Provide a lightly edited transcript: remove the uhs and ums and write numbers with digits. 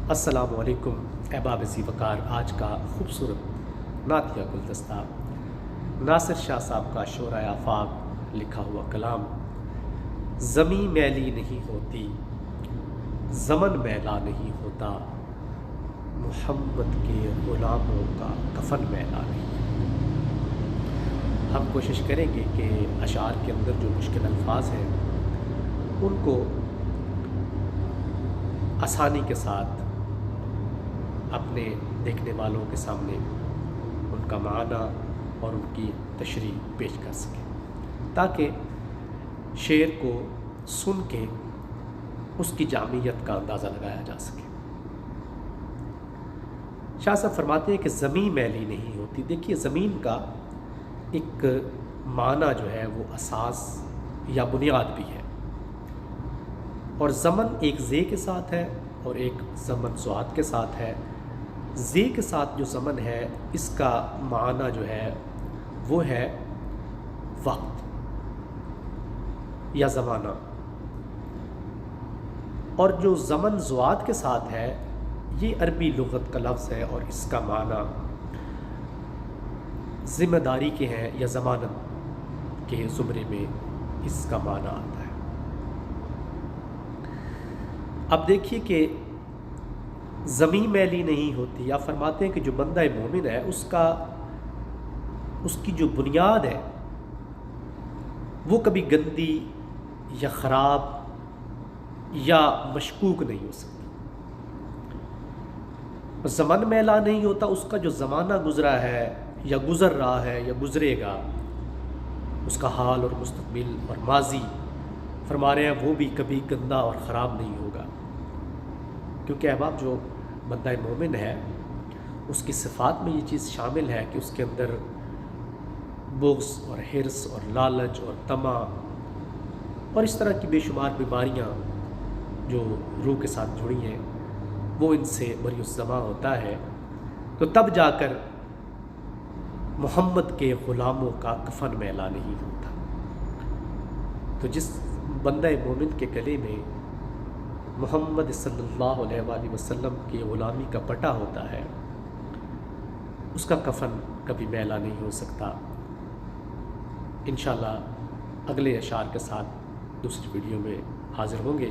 السلام علیکم احباب ذی وقار، آج کا خوبصورت نعتیہ گلدستہ ناصر شاہ صاحب کا شعرۂ آفاق لکھا ہوا کلام۔ زمیں میلی نہیں ہوتی، زمن میلا نہیں ہوتا، محمد کے غلاموں کا کفن میلا نہیں۔ ہم کوشش کریں گے کہ اشعار کے اندر جو مشکل الفاظ ہیں ان کو آسانی کے ساتھ اپنے دیکھنے والوں کے سامنے ان کا معنی اور ان کی تشریح پیش کر سکیں، تاکہ شعر کو سن کے اس کی جامعیت کا اندازہ لگایا جا سکے۔ شاہ صاحب فرماتے ہیں کہ زمین میلی نہیں ہوتی۔ دیکھیے، زمین کا ایک معنی جو ہے وہ اساس یا بنیاد بھی ہے، اور زمن ایک زے کے ساتھ ہے اور ایک زمن زوات کے ساتھ ہے۔ زے کے ساتھ جو زمن ہے اس کا معنی جو ہے وہ ہے وقت یا زمانہ، اور جو زمن زوات کے ساتھ ہے یہ عربی لغت کا لفظ ہے، اور اس کا معنی ذمہ داری کے ہیں یا ضمانت کے زمرے میں اس کا معنی آتا ہے۔ اب دیکھیے کہ زمین میلی نہیں ہوتی، آپ فرماتے ہیں کہ جو بندہ مومن ہے اس کی جو بنیاد ہے وہ کبھی گندی یا خراب یا مشکوک نہیں ہو سکتی۔ زمن میلا نہیں ہوتا، اس کا جو زمانہ گزرا ہے یا گزر رہا ہے یا گزرے گا، اس کا حال اور مستقبل اور ماضی فرما رہے ہیں وہ بھی کبھی گندا اور خراب نہیں ہوگا، کیونکہ احباب جو بندہ مومن ہے اس کی صفات میں یہ چیز شامل ہے کہ اس کے اندر بغض اور حرص اور لالچ اور طمع اور اس طرح کی بے شمار بیماریاں جو روح کے ساتھ جڑی ہیں وہ ان سے بری الزما ہوتا ہے، تو تب جا کر محمد کے غلاموں کا کفن میلا نہیں ہوتا۔ تو جس بندہ مومن کے گلے میں محمد صلی اللہ علیہ وآلہ وسلم کی غلامی کا پٹا ہوتا ہے اس کا کفن کبھی میلا نہیں ہو سکتا۔ انشاءاللہ اگلے اشعار کے ساتھ دوسری ویڈیو میں حاضر ہوں گے۔